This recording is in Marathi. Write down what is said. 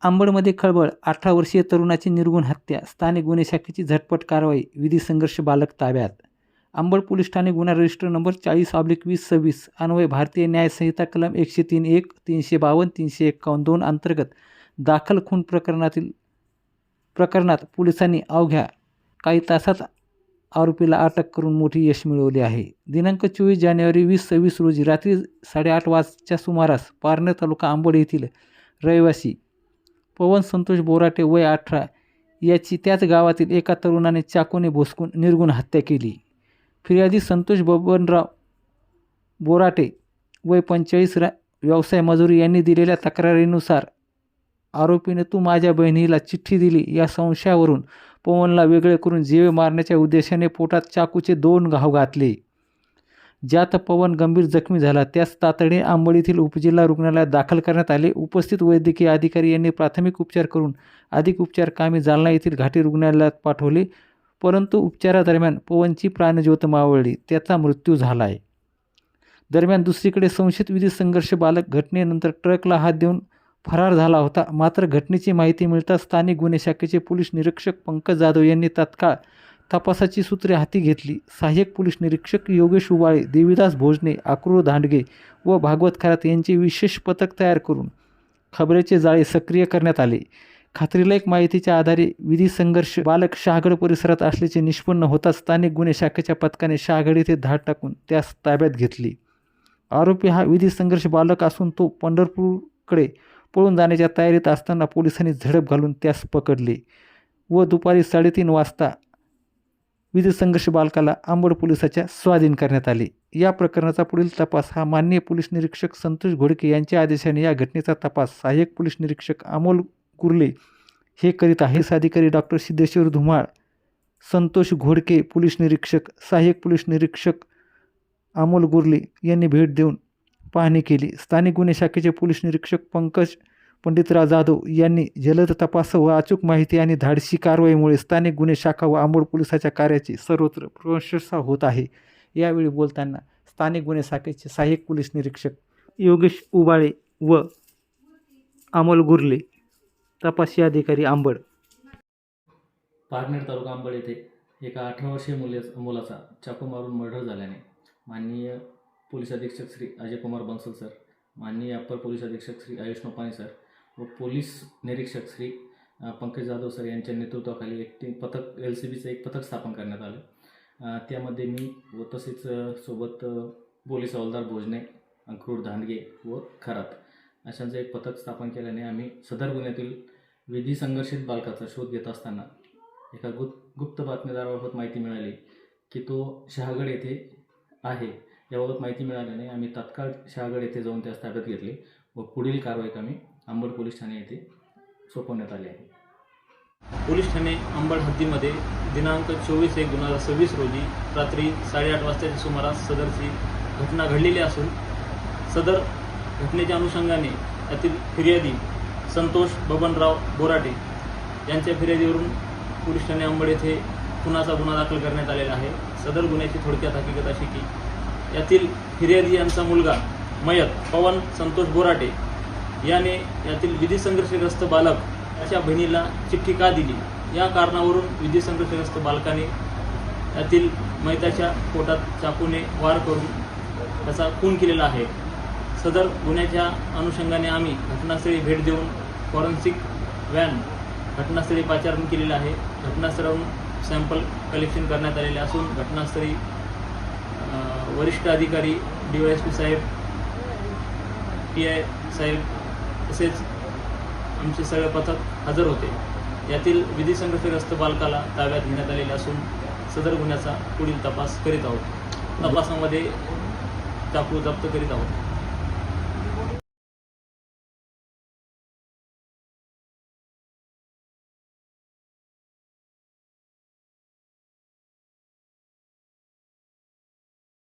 अंबडमध्ये खळबळ, 18 वर्षीय तरुणाची निर्घृण हत्या, स्थानिक गुन्हे शाखेची झटपट कारवाई, विधी संघर्ष बालक ताब्यात. अंबड पोलीस ठाणे गुन्हा रजिस्टर नंबर 40/2026 अन्वये भारतीय न्याय संहिता कलम 103(1), 352, 351(2) अंतर्गत दाखल खून प्रकरणात पोलिसांनी अवघ्या काही तासात आरोपीला अटक करून मोठी यश मिळवले आहे. दिनांक 24 जानेवारी 2026 रोजी रात्री 8:30 वाजच्या सुमारास पारनेर तालुका अंबड येथील रहिवासी पवन संतोष बोराटे वय 18 याची त्याच गावातील एका तरुणाने चाकूने भोसकून निर्घृण हत्या केली. फिर्यादी संतोष बबनराव बोराटे वय 45 व्यवसाय मजुरी यांनी दिलेल्या तक्रारीनुसार आरोपीने तू माझ्या बहिणीला चिठ्ठी दिली या संशयावरून पवनला वेगळे करून जीवे मारण्याच्या उद्देशाने पोटात चाकूचे 2 घाव घातले, ज्यात पवन गंभीर जखमी झाला. त्यास तातडीने अंबड येथील उपजिल्हा रुग्णालयात दाखल करण्यात आले. उपस्थित वैद्यकीय अधिकारी यांनी प्राथमिक उपचार करून अधिक उपचार कामी जालना येथील घाटी रुग्णालयात पाठवले, परंतु उपचारादरम्यान पवनची प्राणज्योत मावळली, त्याचा मृत्यू झाला आहे. दरम्यान दुसरीकडे संशयित विधी संघर्ष बालक घटनेनंतर ट्रकला हात देऊन फरार झाला होता. मात्र घटनेची माहिती मिळताच स्थानिक गुन्हे शाखेचे पोलीस निरीक्षक पंकज जाधव यांनी तात्काळ तपासाची सूत्रे हाती घेतली. सहाय्यक पोलीस निरीक्षक योगेश उबाळे, देवीदास भोजने, अक्रूर दांडगे व भागवत खरात यांचे विशेष पथक तयार करून खबरेचे जाळे सक्रिय करण्यात आले. खात्रीलायक माहितीच्या आधारे विधी संघर्ष बालक शहागड परिसरात असल्याचे निष्पन्न होताच स्थानिक गुन्हे शाखेच्या पथकाने शहागड येथे धाड टाकून त्यास ताब्यात घेतले. आरोपी हा विधी संघर्ष बालक असून तो पंढरपूरकडे पळून जाण्याच्या तयारीत असताना पोलिसांनी झडप घालून त्यास पकडले व दुपारी 3:30 वाजता विधी संघर्ष बालकाला अंबड पोलिसाच्या स्वाधीन करण्यात आले. या प्रकरणाचा पुढील तपास हा माननीय पोलीस निरीक्षक संतोष घोडके यांच्या आदेशाने या घटनेचा तपास सहाय्यक पोलीस निरीक्षक अमोल गुर्ले हे करीत आहेत. अधिकारी डॉक्टर सिद्धेश्वर धुमाळ, संतोष घोडके पोलीस निरीक्षक, सहाय्यक पोलीस निरीक्षक अमोल गुर्ले यांनी भेट देऊन पाहणी केली. स्थानिक गुन्हे शाखेचे पोलीस निरीक्षक पंकज पंडितराव जाधव यांनी जलद तपास व अचूक माहिती आणि धाडसी कारवाईमुळे स्थानिक गुन्हे शाखा व अंबड पोलिसाच्या कार्याची सर्वत्र प्रशंसा होत आहे. यावेळी बोलताना स्थानिक गुन्हे शाखेचे सहाय्यक पोलीस निरीक्षक योगेश उबाळे व अमोल गुर्ले, तपासी अधिकारी अंबड. पारनेर तालुका अंबड येथे एका 18 वर्षीय मुलाचा चाकू मारून मर्डर झाल्याने माननीय पोलीस अधीक्षक श्री अजय कुमार बंसल सर, माननीय अप्पर पोलीस अधीक्षक श्री आयुष नोपानी सर व पोलीस निरीक्षक श्री पंकज जाधव सर यांच्या नेतृत्वाखाली एक पथक LCBचं एक पथक स्थापन करण्यात आलं. त्यामध्ये मी व तसेच सोबत पोलीस हवालदार भोजने, अक्रूर दांडगे व खरात अशांचं एक पथक स्थापन केल्याने आम्ही सदर गुन्ह्यातील विधी संघर्षित बालकाचा शोध घेत असताना एका गुप्त बातमीदाराबाबत माहिती मिळाली की तो शहागड येथे आहे. याबाबत माहिती मिळाल्याने आम्ही तात्काळ शहागड येथे जाऊन त्यास ताब्यात घेतले व पुढील कारवाई आम्ही अंबड पोलीस ठाणे येथे सोपवण्यात आली आहे. पोलीस ठाणे अंबड हद्दीमध्ये दिनांक 24/1/2026 रोजी रात्री 8:30 वाजताच्या सुमारास सदरची घटना घडलेली असून सदर घटनेच्या अनुषंगाने यातील फिर्यादी संतोष बबनराव बोराटे यांच्या फिर्यादीवरून पोलीस ठाणे अंबड येथे खुनाचा गुन्हा दाखल करण्यात आलेला आहे. सदर गुन्ह्याची थोडक्यात हकीकत अशी की यातील फिर्यादी यांचा मुलगा मयत पवन संतोष बोराटे याने यातील विधी संघर्षग्रस्त बालक याच्या बहिणीला चिठ्ठी का दिली या कारणावरून विधी संघर्षग्रस्त बालकाने यातील मयताच्या पोटात चाकूने वार करून त्याचा खून केलेला आहे. सदर गुन्ह्याच्या अनुषंगाने आम्ही घटनास्थळी भेट देऊन फॉरेन्सिक व्हॅन घटनास्थळी पाचारण केलेलं आहे. घटनास्थळावरून सॅम्पल कलेक्शन करण्यात आलेले असून घटनास्थळी वरिष्ठ अधिकारी DYSP साहेब, PI साहेब तसेच आमचे सगळे पथक हजर होते. यातील विधी संघर्षग्रस्त बालकाला ताब्यात घेण्यात आलेले असून सदर गुन्ह्याचा पुढील तपास करीत आहोत. तपासामध्ये चाकू जप्त करीत आहोत.